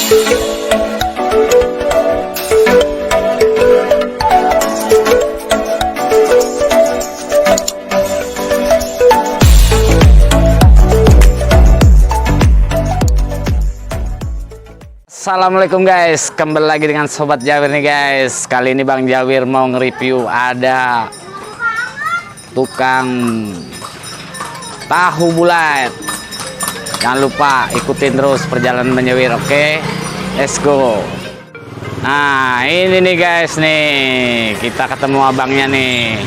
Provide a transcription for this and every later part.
Assalamualaikum guys, kembali lagi dengan Sobat Jawir nih guys. Kali ini Bang Jawir mau nge-review ada tukang tahu bulat. Jangan lupa ikutin terus perjalanan menjawir, oke? Let's go. Nah ini nih guys nih, kita ketemu abangnya nih.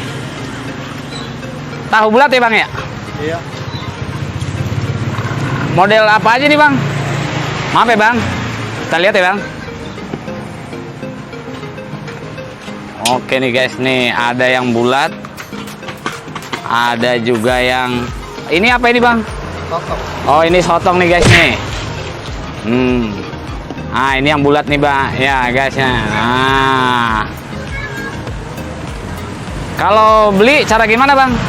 Tahu bulat ya Bang ya? Iya. Model apa aja nih Bang? Maaf ya Bang, kita lihat ya Bang. Oke nih guys nih, ada yang bulat, ada juga yang ini apa ini Bang? Sotong. Oh ini sotong nih guys nih. Nah ini yang bulat nih Bang ya guys ya. Nah kalau beli cara gimana Bang? Kalau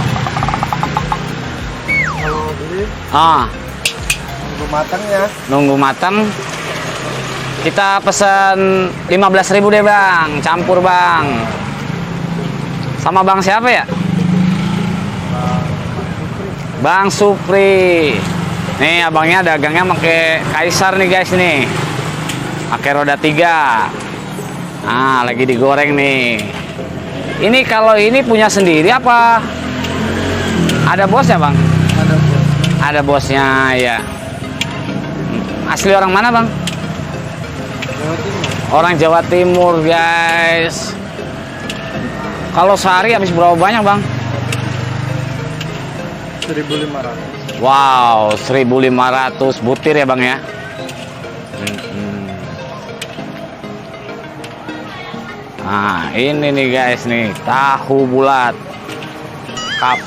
beli nunggu matangnya. Nunggu matang. Kita pesan 15.000 deh Bang, campur Bang. Sama Bang siapa ya? Bang Supri. Nih abangnya dagangnya pakai Kaisar nih guys nih. Pakai roda 3. Nah, lagi digoreng nih. Ini kalau ini punya sendiri apa? Ada bosnya Bang? Ada bos. Ada bosnya ya. Asli orang mana Bang? Jawa Timur. Orang Jawa Timur guys. Kalau sehari habis berapa banyak Bang? 1.500. Wow, 1.500 butir ya Bang ya. Nah ini nih guys nih, tahu bulat cup.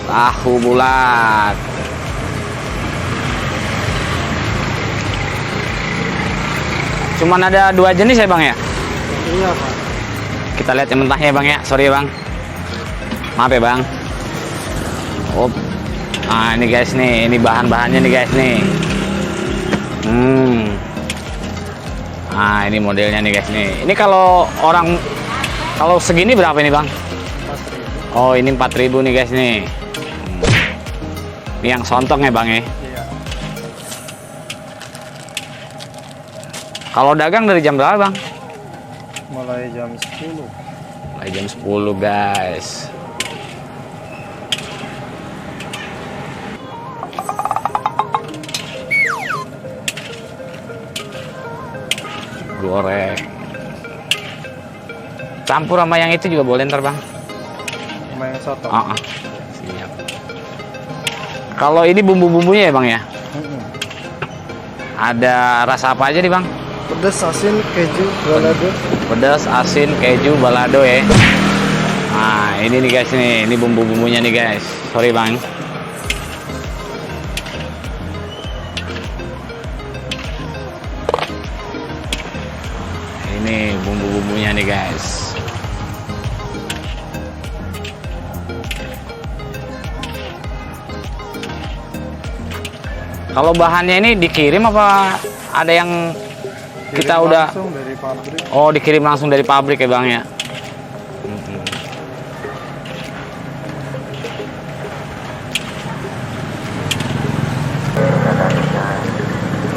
Tahu bulat. Cuman ada 2 jenis ya Bang ya? Iya Pak. Kita lihat yang mentahnya Bang ya. Sorry ya Bang, maaf ya Bang. Oh, nah ini guys nih, ini bahan-bahannya nih guys nih. Nah ini modelnya nih guys nih. Ini kalau segini berapa ini Bang? 4.000. Oh ini 4.000 nih guys nih. Ini yang sontong ya Bang ya. Iya. Kalau dagang dari jam berapa Bang? Mulai jam 10. Mulai jam 10 guys. Goreng. Campur sama yang itu juga boleh ntar Bang. Sama yang sotong. Siap. Kalau ini bumbu-bumbunya ya Bang ya? Ada rasa apa aja nih Bang? Pedas, asin, keju, balado. Pedas, asin, keju, balado ya. Nah ini nih guys nih, ini bumbu-bumbunya nih guys. Sorry Bang. Ini bumbu-bumbunya nih guys. Kalau bahannya ini dikirim apa ada yang kita Kirim udah langsung dari pabrik. Oh dikirim langsung dari pabrik ya Bang ya?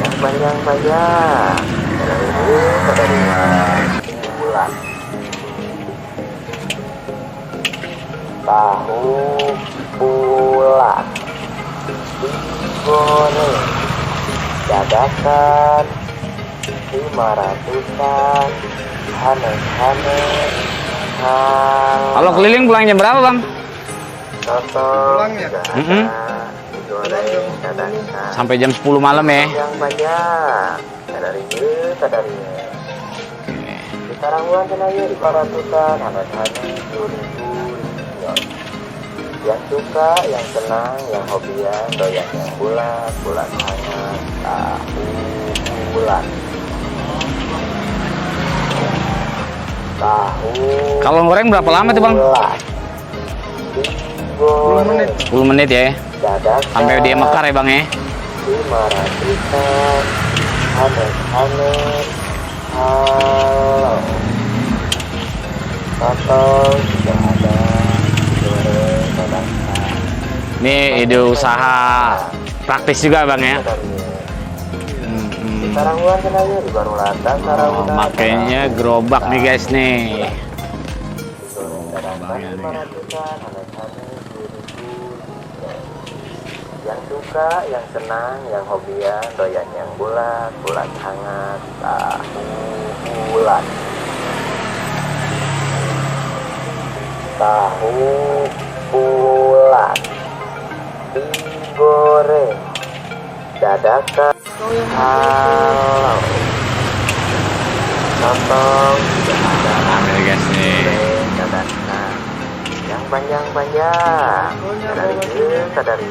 Yang banyak bulat tahu bulat digoreng dadakan 500-an aneh-aneh. Kalau keliling pulang jam berapa Bang? Pulang ya? Digoreng dadakan Sampai jam 10 malam ya? yang banyak sadarinya sekarang bulan tenaya di 400-an aneh-aneh 10.000. Yang suka, yang senang, yang hobian, doyan yang bulat hangat, tahu bulat. Tahu. Kalau goreng berapa lama tuh Bang? Bulat. goreng 10 menit ya. dadakan Sampai dia mekar ya Bang ya. 500-an hangat-hangat halo potong tidak ada goreng dadakan Ini ide usaha praktis juga Bang ya. Tarawuan kenanya di baru latang tarawuan Makanya gerobak nih guys nih. Yang suka, yang senang, yang hobian, doyan yang bulat, bulat hangat, tahu bulat, tahu bulat, digoreng, dadakan, halo, potong, Ambil guys nih. dadakan, yang panjang-panjang, sadari.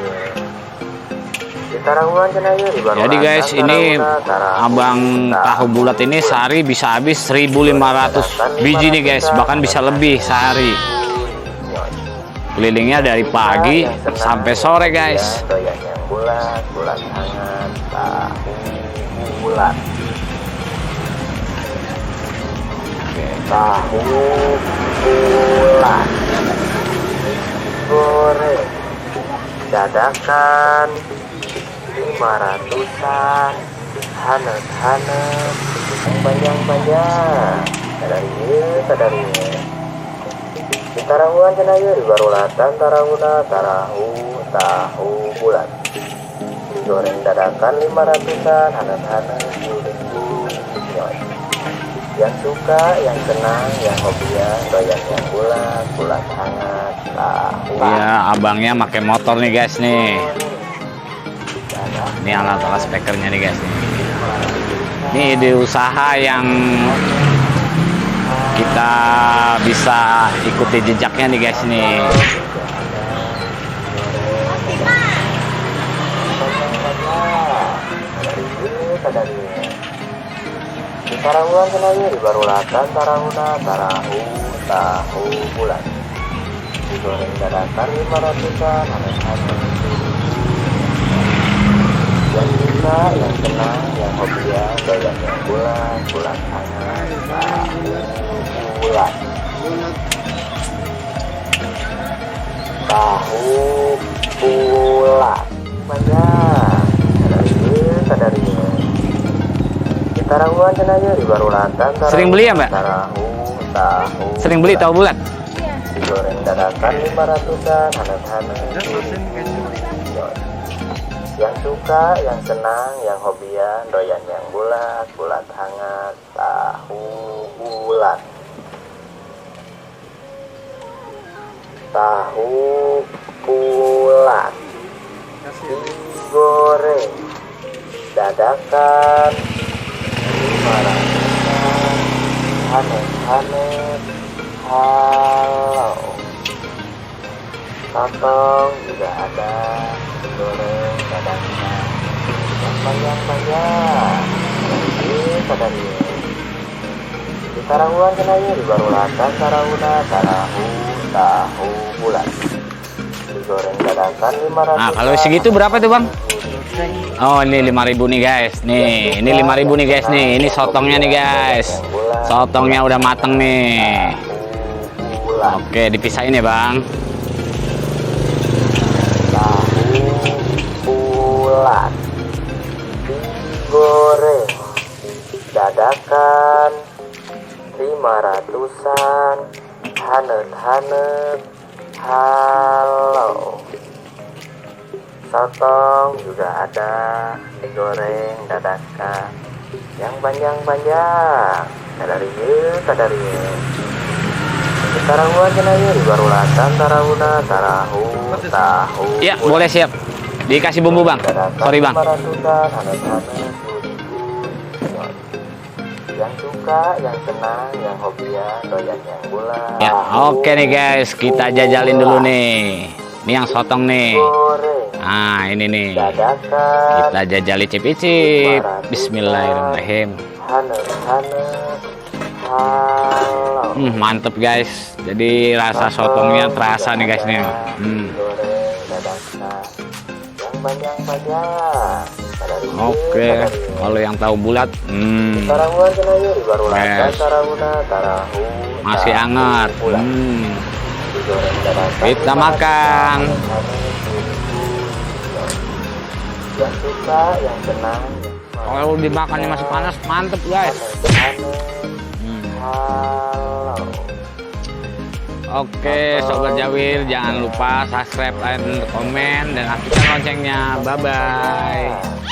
Jadi guys, ini abang tahu bulat ini sehari bisa habis 1.500 biji nih guys, bahkan bisa lebih sehari. Kelilingnya dari pagi sampai sore guys. Doyan yang bulat, bulat hangat, tahu bulat. Tahu bulat, goreng, dadakan, 500-an, hangat-hangat, panjang-panjang, sadari. Di tarawuan cenaya di baru latan tarawuna tahu bulat. Digoreng dadakan 500-an, hangat-hangat, yang suka, yang senang, yang hobian, doyan yang bulat, bulat hangat, tahu. Ya, abangnya pakai motor nih guys nih. Ini alat-alat speakernya nih guys nih. Ini ide usaha yang kita bisa ikuti jejaknya nih guys nih. Di tarawuan kenanya di baru latan tarawuna tahu bulat. Digoreng dadakan 500-an, hangat-hangat. Yang suka, yang senang, yang hobian, doyan yang bulat, bulat hangat, tahu bulat, tahu bulat, banyak, sadari. Di tarawuan cenanya di baru latan. Sering beli ya Mbak? Tahu. Sering beli tahu bulat? Digoreng dadakan 500-an, hangat-hangat. Yang suka, yang senang, yang hobian, doyan yang bulat, bulat hangat, tahu bulat, tahu bulat, digoreng, dadakan, 500-an, hangat-hangat, halo, potong juga ada. Goreng dadakan yang panjang-panjang, sadari. Di tarawuan kenanya di baru latan tarawuna tahu bulat. Digoreng dadakan 500. Nah, kalau segitu berapa tuh Bang? Oh, ini 5.000 nih guys. Nih, ini 5.000 nih guys nih. Ini sotongnya nih guys. Sotongnya udah mateng nih. Oke, dipisahin ya Bang. Bulat, digoreng, dadakan, 500-an, hangat-hangat, halo, sotong juga ada, digoreng, dadakan, yang panjang-panjang, sadari. Di tarawuan cenanya di baru latan tarawuna tahu. Iya, boleh siap. Dikasih bumbu Bang. Sorry Bang. Yang suka, yang senang, yang hobian, doyan yang bulat. Ya, oke nih guys, kita jajalin dulu nih. Ini yang sotong nih. Nah, ini nih. Dadakan, Kita jajal icip-icip. Bismillahirrahmanirrahim. hangat-hangat, Halo. Mantep guys. Jadi rasa sotongnya terasa nih guys nih. Goreng dadakna yang panjang-panjang. Oke, kalau yang tahu bulat, Tarahuan kena yuri baru Yes. rasa tarahuna tarahu. masih anget. Digoreng dadakna. Kita makan. Yang suka, yang senang. Kalau dimakannya masih panas, mantep guys. Halo. Oke, Sobat Jawir, jangan lupa subscribe, like, dan komen, dan aktifkan loncengnya. Bye-bye.